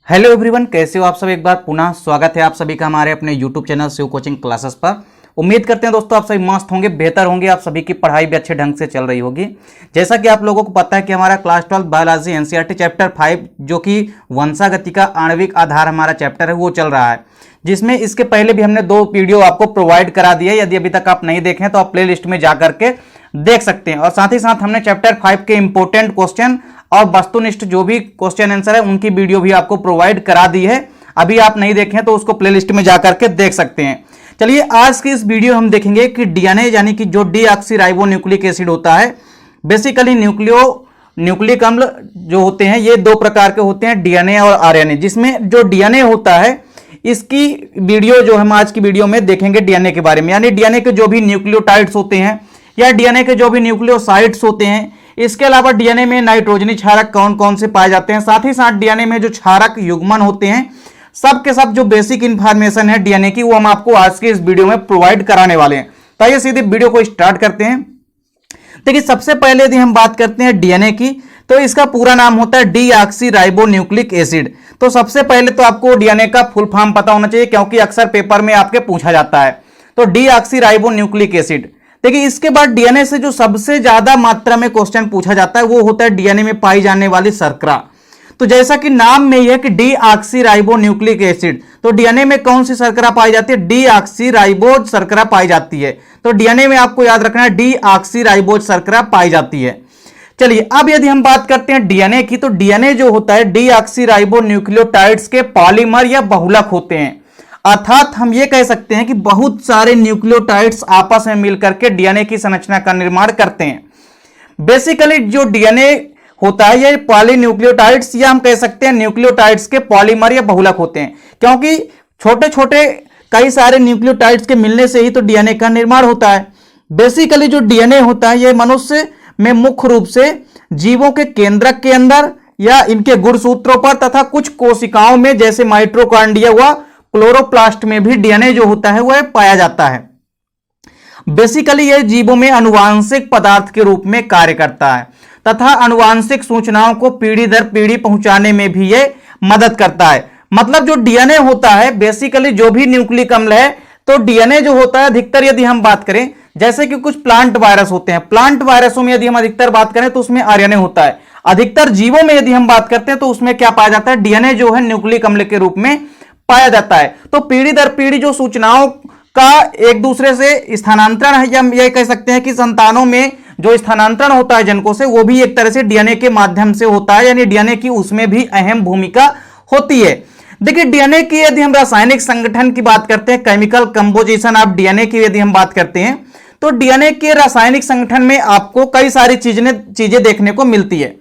Hello everyone, कैसे हो आप सब। एक बार पुनः स्वागत है आप सभी का हमारे अपने YouTube channel Shiv coaching classes पर। उम्मीद करते हैं दोस्तों आप सभी मस्त होंगे, बेहतर होंगे, आप सभी की पढ़ाई भी अच्छे ढंग से चल रही होगी। जैसा कि आप लोगों को पता है कि हमारा क्लास 12 बायोलॉजी एनसीईआरटी चैप्टर 5 जो कि वंशागति का आणविक आधार हमारा चैप्टर है वो चल रहा है, जिसमें इसके पहले भी हमने 2 वीडियो आपको प्रोवाइड करा दिया। यदि अभी तक आप नहीं देखें तो आप प्ले लिस्ट में जा करके देख सकते हैं। और साथ ही साथ हमने चैप्टर 5 के इंपॉर्टेंट क्वेश्चन और वस्तुनिष्ठ जो भी क्वेश्चन आंसर है उनकी वीडियो भी आपको प्रोवाइड करा दी है। अभी आप नहीं देखें तो उसको प्लेलिस्ट में जाकर के देख सकते हैं। चलिए आज की इस वीडियो हम देखेंगे कि डीएनए यानी कि जो डीऑक्सीराइबोन्यूक्लिक एसिड होता है, बेसिकली न्यूक्लिक अम्ल जो होते हैं ये 2 प्रकार के होते हैं, डीएनए और आरएनए। जिसमें जो डीएनए होता है इसकी वीडियो जो हम आज की वीडियो में देखेंगे डीएनए के बारे में, यानी डीएनए के जो भी न्यूक्लियोटाइड्स होते हैं या डीएनए के जो भी न्यूक्लियोसाइड्स होते हैं। इसके अलावा डीएनए में नाइट्रोजनी क्षारक कौन कौन से पाए जाते हैं, साथ ही साथ डीएनए में जो क्षारक युग्मन होते हैं, सब के सब जो बेसिक इंफॉर्मेशन है डीएनए की वो हम आपको आज के इस वीडियो में प्रोवाइड कराने वाले हैं। तो आइए सीधे वीडियो को स्टार्ट करते हैं। देखिए सबसे पहले यदि हम बात करते हैं डीएनए की तो इसका पूरा नाम होता है डीऑक्सीराइबोन्यूक्लिक एसिड। तो सबसे पहले तो आपको डीएनए का फुल फॉर्म पता होना चाहिए, क्योंकि अक्सर पेपर में आपके पूछा जाता है। तो डीऑक्सीराइबोन्यूक्लिक एसिड। देखिए इसके बाद डीएनए से जो सबसे ज्यादा मात्रा में क्वेश्चन पूछा जाता है वो होता है डीएनए में पाई जाने वाली शर्करा। तो जैसा कि नाम में ही है कि डीऑक्सीराइबोन्यूक्लिक एसिड, तो डीएनए में कौन सी शर्करा पाई जाती है, डीऑक्सीराइबोज शर्करा पाई जाती है। तो डीएनए में आपको याद रखना है डीऑक्सीराइबोज शर्करा पाई जाती है। चलिए अब यदि हम बात करते हैं डीएनए की, तो डीएनए जो होता है डीऑक्सीराइबोन्यूक्लियोटाइड्स के पॉलीमर या बहुलक होते हैं। अर्थात हम ये कह सकते हैं कि बहुत सारे न्यूक्लियोटाइड्स आपस में मिलकर के डीएनए की संरचना का निर्माण करते हैं। बेसिकली जो डीएनए होता है ये पॉलीन्यूक्लियोटाइड्स या हम कह सकते हैं न्यूक्लियोटाइड्स के पॉलीमर या बहुलक होते हैं, क्योंकि छोटे छोटे कई सारे न्यूक्लियोटाइड्स के मिलने से ही तो डीएनए का निर्माण होता है। बेसिकली जो डीएनए होता है ये मनुष्य में मुख्य रूप से जीवों के केंद्रक के अंदर या इनके गुणसूत्रों पर तथा कुछ कोशिकाओं में जैसे माइटोकॉन्ड्रिया हुआ, क्लोरोप्लास्ट में भी डीएनए जो होता है वह पाया जाता है। बेसिकली यह जीवों में आनुवांशिक पदार्थ के रूप में कार्य करता है तथा आनुवांशिक सूचनाओं को पीढ़ी दर पीढ़ी पहुंचाने में भी यह मदद करता है। मतलब जो डीएनए होता है बेसिकली जो भी न्यूक्लिक अम्ल है, तो डीएनए जो होता है अधिकतर यदि हम बात करें जैसे कि कुछ प्लांट वायरस होते हैं, प्लांट वायरसों में यदि हम अधिकतर बात करें तो उसमें आरएनए होता है। अधिकतर जीवों में यदि हम बात करते हैं तो उसमें क्या पाया जाता है, डीएनए जो है न्यूक्लिक अम्ल के रूप में पाया जाता है। तो पीढ़ी दर पीढ़ी जो सूचनाओं का एक दूसरे से स्थानांतरण है, या हम यह कह सकते हैं कि संतानों में जो स्थानांतरण होता है जनकों से, वो भी एक तरह से डीएनए के माध्यम से होता है, यानी डीएनए की उसमें भी अहम भूमिका होती है। देखिए डीएनए की यदि हम रासायनिक संगठन की बात करते हैं, केमिकल कंपोजिशन ऑफ डीएनए की यदि हम बात करते हैं, तो डीएनए के रासायनिक संगठन में आपको कई सारी चीजें देखने को मिलती है।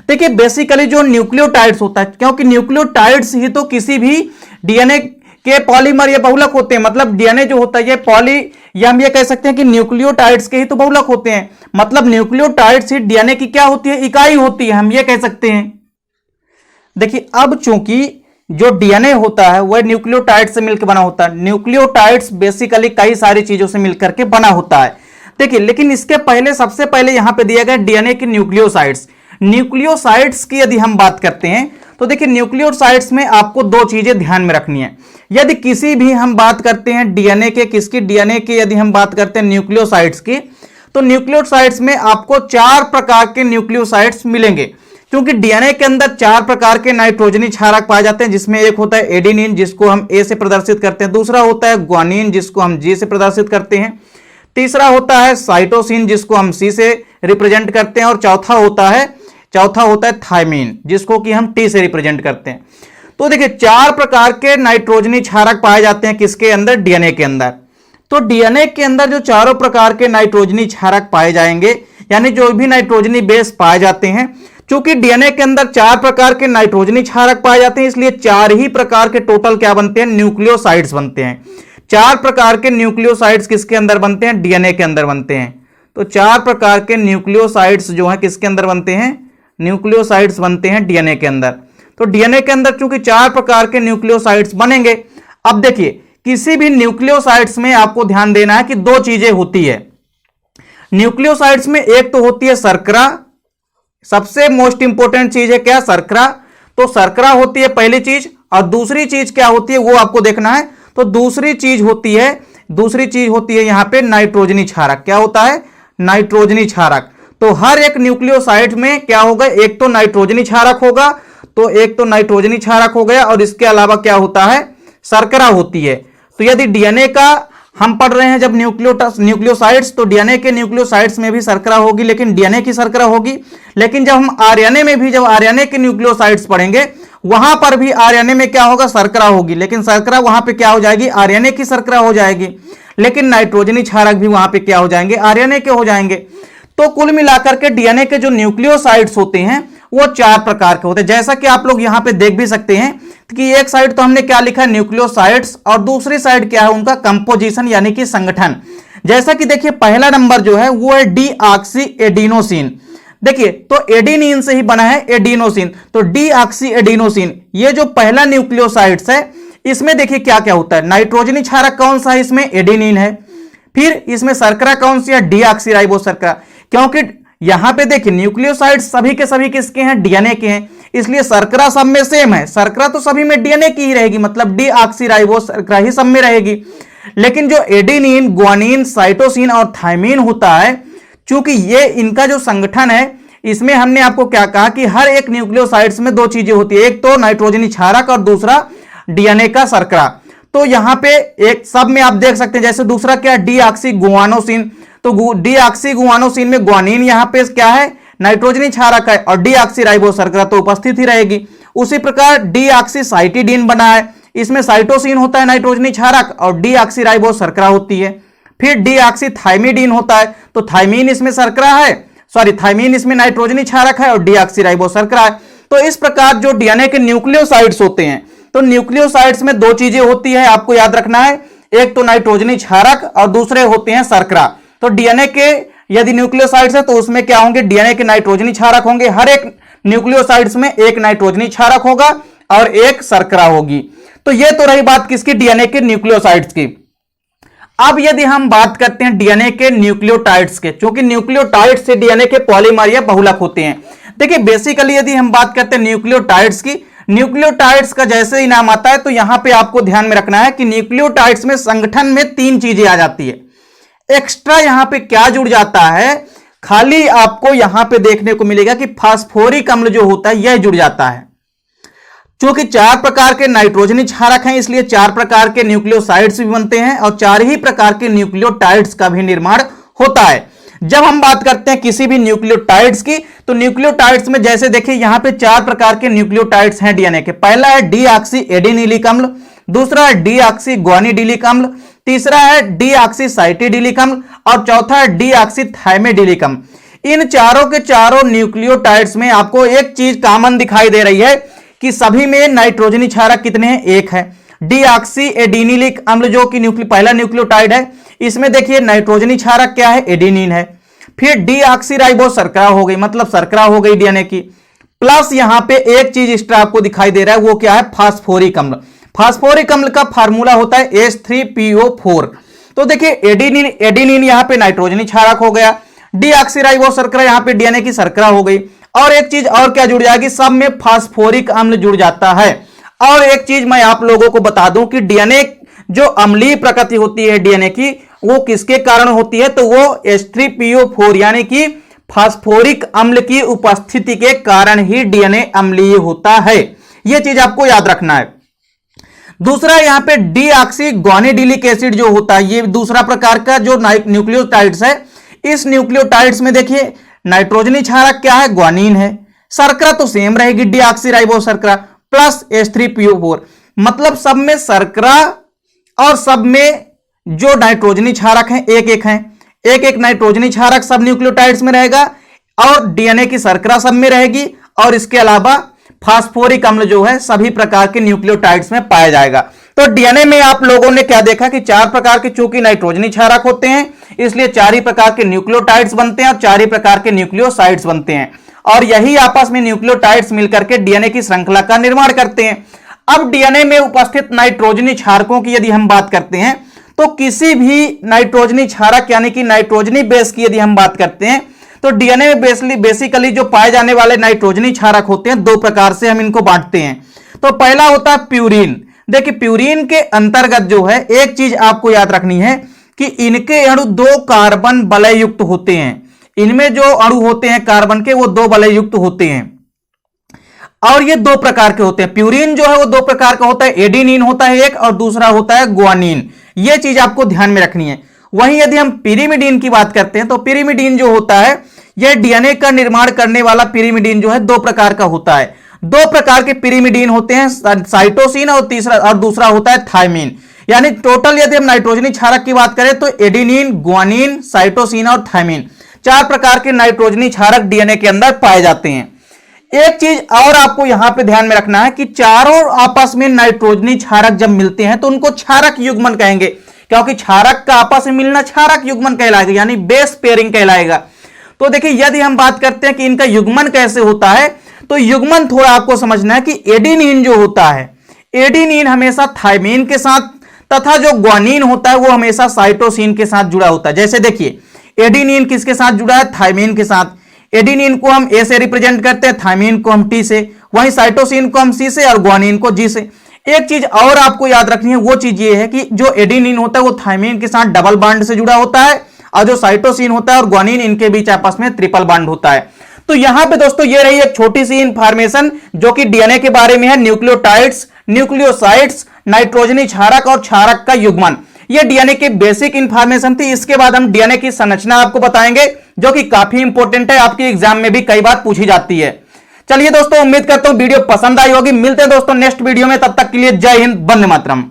देखिए बेसिकली जो न्यूक्लियोटाइड्स होता है, क्योंकि न्यूक्लियोटाइड्स ही तो किसी भी डीएनए के पॉलीमर या बहुलक होते हैं। मतलब डीएनए जो होता है ये पॉली या हम ये कह सकते हैं कि न्यूक्लियोटाइड्स के ही तो बहुलक होते हैं। मतलब न्यूक्लियोटाइड्स ही डीएनए की क्या होती है, इकाई होती है, हम ये कह सकते हैं। देखिए अब चूंकि जो डीएनए होता है वह न्यूक्लियोटाइड से मिलकर बना होता है। न्यूक्लियोटाइड्स बेसिकली कई सारी चीजों से मिलकर के बना होता है। देखिए लेकिन इसके पहले सबसे पहले यहां पे दिया गया डीएनए की न्यूक्लियोसाइड्स। न्यूक्लियोसाइड्स की यदि हम बात करते हैं तो देखिए न्यूक्लियोसाइड्स में आपको 2 चीजें ध्यान में रखनी है। यदि किसी भी हम बात करते हैं डीएनए के, किसकी, डीएनए के यदि हम बात करते हैं न्यूक्लियोसाइड्स की, तो न्यूक्लियोसाइड्स में आपको 4 प्रकार के न्यूक्लियोसाइड्स मिलेंगे। क्योंकि डीएनए के अंदर 4 प्रकार के नाइट्रोजनी क्षारक पाए जाते हैं, जिसमें एक होता है एडेनिन जिसको हम ए से प्रदर्शित करते हैं, दूसरा होता है ग्वानिन जिसको हम जी से प्रदर्शित करते हैं, तीसरा होता है साइटोसिन जिसको हम सी से रिप्रेजेंट करते हैं, और चौथा होता है थायमीन जिसको कि हम टी से रिप्रेजेंट करते हैं। तो देखिए 4 प्रकार के नाइट्रोजनी क्षारक पाए जाते हैं किसके अंदर, डीएनए के अंदर। तो डीएनए के अंदर जो चारों प्रकार के नाइट्रोजनी क्षारक पाए जाएंगे, यानी जो भी नाइट्रोजनी बेस पाए जाते हैं, चूंकि डीएनए के अंदर 4 प्रकार के नाइट्रोजनी क्षारक पाए जाते हैं, इसलिए 4 ही प्रकार के टोटल क्या बनते हैं, न्यूक्लियोसाइड्स बनते हैं। 4 प्रकार के न्यूक्लियोसाइड्स किसके अंदर बनते हैं, डीएनए के अंदर बनते हैं। तो 4 प्रकार के न्यूक्लियोसाइड्स जो है किसके अंदर बनते हैं, न्यूक्लियोसाइड्स बनते हैं डीएनए के अंदर। तो डीएनए के अंदर चूंकि 4 प्रकार के न्यूक्लियोसाइड्स बनेंगे। अब देखिए किसी भी न्यूक्लियोसाइड्स में आपको ध्यान देना है कि 2 चीजें होती है न्यूक्लियोसाइड्स में। एक तो होती है शर्करा, सबसे मोस्ट इंपोर्टेंट चीज है क्या, शर्करा। तो शर्करा होती है पहली चीज, और दूसरी चीज क्या होती है वो आपको देखना है। तो दूसरी चीज होती है यहां पे नाइट्रोजनी क्षारक। क्या होता है? नाइट्रोजनी क्षारक। तो हर एक न्यूक्लियोसाइड में क्या होगा? एक तो नाइट्रोजनी क्षारक होगा, तो एक तो नाइट्रोजनी क्षारक हो गया, और इसके अलावा क्या होता है? शर्करा होती है। तो यदि डीएनए का हम पढ़ रहे हैं जब न्यूक्लियोसाइड्स, तो डीएनए के न्यूक्लियोसाइड्स में भी शर्करा होगी, लेकिन डीएनए की शर्करा होगी। लेकिन जब हम आरएनए में भी, जब आरएनए के न्यूक्लियोसाइड्स पढ़ेंगे, वहां पर भी आरएनए में क्या होगा? शर्करा होगी, लेकिन शर्करा वहां पे क्या हो जाएगी? आरएनए की शर्करा हो जाएगी। लेकिन नाइट्रोजनी क्षारक भी वहां पे क्या हो जाएंगे? आरएनए के हो जाएंगे। तो कुल मिलाकर के डीएनए के जो न्यूक्लियोसाइड्स होते हैं वो 4 प्रकार के होते हैं। जैसा कि आप लोग यहां पे देख भी सकते हैं कि एक साइड तो हमने क्या लिखा है? न्यूक्लियोसाइड्स, और दूसरी साइड क्या है? उनका कंपोजिशन यानी कि संगठन। जैसा कि देखिए पहला नंबर जो है वो है डीऑक्सी एडिनोसिन। देखिए तो एडिनिन से ही बना है एडिनोसिन, तो डीऑक्सी एडिनोसिन ये जो पहला न्यूक्लियोसाइड्स है, इसमें देखिए क्या क्या होता है? नाइट्रोजनी क्षारक कौन सा है? इसमें एडिनिन है। फिर इसमें शर्करा कौन सी है? डीऑक्सीराइबोस शर्करा। क्योंकि यहां पे देखिए न्यूक्लियोसाइड सभी के सभी किसके हैं? डीएनए के हैं, इसलिए शर्करा सब में सेम है। शर्करा तो सभी में डीएनए की ही रहेगी, मतलब डीऑक्सीराइबोस शर्करा ही सब में रहेगी। लेकिन जो एडेनिन, ग्वानिन, साइटोसिन और थायमिन होता है, चूंकि ये इनका जो संगठन है, इसमें हमने आपको क्या कहा कि हर एक न्यूक्लियोसाइड्स में 2 चीजें होती है, एक तो नाइट्रोजनी क्षारक और दूसरा डीएनए का शर्करा। तो यहां पे एक सब में आप देख सकते हैं, जैसे दूसरा क्या है? Deoxy guanosine. तो डीऑक्सी गुआनोसिन में ग्वानिन यहां पे क्या है? नाइट्रोजनी क्षारक है, और डीऑक्सीराइबोस शर्करा तो उपस्थित ही रहेगी। उसी प्रकार डीऑक्सीसाइटिडीन बना है, इसमें साइटोसिन होता है नाइट्रोजनी क्षारक, और डीऑक्सीराइबोस शर्करा होती है। फिर डीऑक्सीथाइमिडीन होता है, तो थाइमिन इसमें शर्करा है, थाइमिन इसमें नाइट्रोजनी क्षारक है और डीऑक्सीराइबोस शर्करा है। तो इस प्रकार जो डीएनए के न्यूक्लियोसाइड्स होते हैं, तो न्यूक्लियोसाइड्स में 2 चीजें होती है, आपको याद रखना है, एक तो नाइट्रोजनी क्षारक और दूसरे होते हैं शर्करा। तो डीएनए के यदि न्यूक्लियोसाइड्स है तो उसमें क्या होंगे? डीएनए के नाइट्रोजनी क्षारक होंगे। हर एक न्यूक्लियोसाइड्स में एक नाइट्रोजनी क्षारक होगा और एक शर्करा होगी। तो ये तो रही बात किसकी? डीएनए के न्यूक्लियोसाइड्स की। अब यदि हम बात करते हैं डीएनए के न्यूक्लियोटाइड्स के, क्योंकि न्यूक्लियोटाइड से डीएनए के पॉलीमर या बहुलक होते हैं। देखिए बेसिकली यदि हम बात करते हैं न्यूक्लियोटाइड्स की, न्यूक्लियोटाइड्स का जैसे ही नाम आता है तो यहां पे आपको ध्यान में रखना है कि न्यूक्लियोटाइड्स में संगठन में 3 चीजें आ जाती है। एक्स्ट्रा यहां पे क्या जुड़ जाता है? खाली आपको यहां पे देखने को मिलेगा कि फास्फोरिक अम्ल जो होता है यह जुड़ जाता है। क्योंकि 4 प्रकार के नाइट्रोजनी क्षारक हैं, इसलिए 4 प्रकार के न्यूक्लियोसाइड्स भी बनते हैं और 4 ही प्रकार के न्यूक्लियोटाइड्स का भी निर्माण होता है। जब हम बात करते हैं किसी भी न्यूक्लियोटाइड्स की, तो न्यूक्लियोटाइड्स में जैसे देखिए यहां पे 4 प्रकार के न्यूक्लियोटाइड्स हैं डीएनए के। पहला है डीऑक्सी एडिनिलिक अम्ल, दूसरा है डीऑक्सी ग्वानिडिलिक अम्ल, तीसरा है डीऑक्सीसाइटिडिलिक अम्ल और चौथा है डीऑक्सीथाइमिडिलिक अम्ल। इन चारों के चारों न्यूक्लियोटाइड्स में आपको एक चीज कॉमन दिखाई दे रही है कि सभी में नाइट्रोजनी क्षारक कितने हैं? एक है। डीऑक्सी एडिनिलिक अम्ल जो कि पहला न्यूक्लियोटाइड है, इसमें देखिए नाइट्रोजनी क्षारक क्या है? एडिनिन है। फिर डीऑक्सीराइबोस शर्करा हो गई, मतलब शर्करा हो गई डीएनए की। प्लस यहां पे एक चीज एक्स्ट्रा आपको दिखाई दे रहा है, वो क्या है? फास्फोरिक अम्ल। फास्फोरिक अम्ल का फार्मूला होता है H3PO4। तो देखिए एडिनिन यहां पे नाइट्रोजनी क्षारक हो गया, डीऑक्सीराइबोस शर्करा यहां पे डीएनए की शर्करा हो गई, और एक चीज और क्या जुड़ जाएगी? सब में फास्फोरिक अम्ल जुड़ जाता है। और एक चीज मैं आप लोगों को बता दूं कि डीएनए जो अम्लीय प्रकृति होती है डीएनए की, वो किसके कारण होती है? तो वो H3PO4 यानी कि फास्फोरिक अम्ल की उपस्थिति के कारण ही डीएनए अम्लीय होता है। यह चीज आपको याद रखना है। दूसरा यहां पे डीऑक्सी ग्वानिडिलिक एसिड जो होता है, ये दूसरा प्रकार का जो न्यूक्लियोटाइड्स है। इस न्यूक्लियोटाइड्स में देखिए नाइट्रोजनी क्षारक क्या है? ग्वानिन है। शर्करा तो सेम रहेगी डीऑक्सीराइबोस शर्करा प्लस H3PO4, मतलब सब में शर्करा और सब में जो नाइट्रोजनी क्षारक हैं एक एक हैं। एक एक नाइट्रोजनी क्षारक सब न्यूक्लियोटाइड्स में रहेगा और डीएनए की शर्करा सब में रहेगी, और इसके अलावा फास्फोरिक अम्ल जो है सभी प्रकार के न्यूक्लियोटाइड्स में पाया जाएगा। तो डीएनए में आप लोगों ने क्या देखा कि 4 प्रकार के चूंकि नाइट्रोजनी क्षारक होते हैं, इसलिए 4 ही प्रकार के न्यूक्लियोटाइड्स बनते हैं और 4 ही प्रकार के न्यूक्लियोसाइड्स बनते हैं, और यही आपस में न्यूक्लियोटाइड्स मिलकर के डीएनए की श्रृंखला का निर्माण करते हैं। अब डीएनए में उपस्थित नाइट्रोजनी क्षारकों की यदि हम बात करते हैं, तो किसी भी नाइट्रोजनी क्षारक यानी कि नाइट्रोजनी बेस की यदि हम बात करते हैं, तो डीएनए में बेसिकली जो पाए जाने वाले नाइट्रोजनी क्षारक होते हैं 2 प्रकार से हम इनको बांटते हैं। तो पहला होता है प्यूरिन। देखिए प्यूरिन के अंतर्गत जो है एक चीज आपको याद रखनी है कि इनके अणु 2 कार्बन वलय युक्त होते हैं। इनमें जो अणु होते हैं कार्बन के वो 2 वलय युक्त होते हैं और ये 2 प्रकार के होते हैं। प्यूरिन जो है वो 2 प्रकार का होता है, एडिनिन होता है एक और दूसरा होता है ग्वानिन। ये चीज आपको ध्यान में रखनी है। वहीं यदि हम पिरिमिडीन की बात करते हैं तो पिरिमिडीन जो होता है यह डीएनए का निर्माण करने वाला पिरिमिडीन जो है 2 प्रकार का होता है। 2 प्रकार के पिरिमिडीन होते हैं, साइटोसिन और दूसरा होता है थायमिन। यानी टोटल यदि हम नाइट्रोजनी क्षारक की बात करें तो एडिनिन, ग्वानिन, साइटोसिन और थायमिन 4 प्रकार के नाइट्रोजनी क्षारक डीएनए के अंदर पाए जाते हैं। एक चीज और आपको यहां पे ध्यान में रखना है कि चारों आपस में नाइट्रोजनी क्षारक जब मिलते हैं तो उनको क्षारक युग्मन कहेंगे, क्योंकि क्षारक का आपस में मिलना क्षारक युग्मन कहलाएगा, यानी बेस पेयरिंग कहलाएगा। तो देखिए यदि हम बात करते हैं कि इनका युग्मन कैसे होता है तो युग्मन थोड़ा आपको समझना है कि एडिनिन जो होता है, एडिनिन हमेशा थायमिन के साथ तथा जो ग्वानिन होता है वो हमेशा साइटोसिन के साथ जुड़ा होता है। जैसे देखिए एडिनिन किसके साथ जुड़ा है, थायमिन के साथ। एडिनिन को हम ए से रिप्रेजेंट करते हैं, थायमिन को हम टी से, वहीं साइटोसिन को हम सी से और ग्वानिन को जी से। एक चीज और आपको याद रखनी है, वो चीज ये है कि जो एडिनिन होता है वो थायमिन के साथ डबल बॉन्ड से जुड़ा होता है और जो साइटोसिन होता है और ग्वानिन इनके बीच आपस में ट्रिपल बॉन्ड होता है। तो यहां पे दोस्तों ये रही एक छोटी सी इंफॉर्मेशन जो कि डीएनए के बारे में है, न्यूक्लियोटाइड्स, न्यूक्लियोसाइड्स, नाइट्रोजनी क्षारक और क्षारक का युग्मन। ये डीएनए की बेसिक इंफॉर्मेशन थी। इसके बाद हम डीएनए की संरचना आपको बताएंगे जो कि काफी इंपॉर्टेंट है, आपके एग्जाम में भी कई बार पूछी जाती है। चलिए दोस्तों, उम्मीद करता हूं वीडियो पसंद आई होगी। मिलते हैं दोस्तों नेक्स्ट वीडियो में, तब तक के लिए जय हिंद, वंदे मातरम।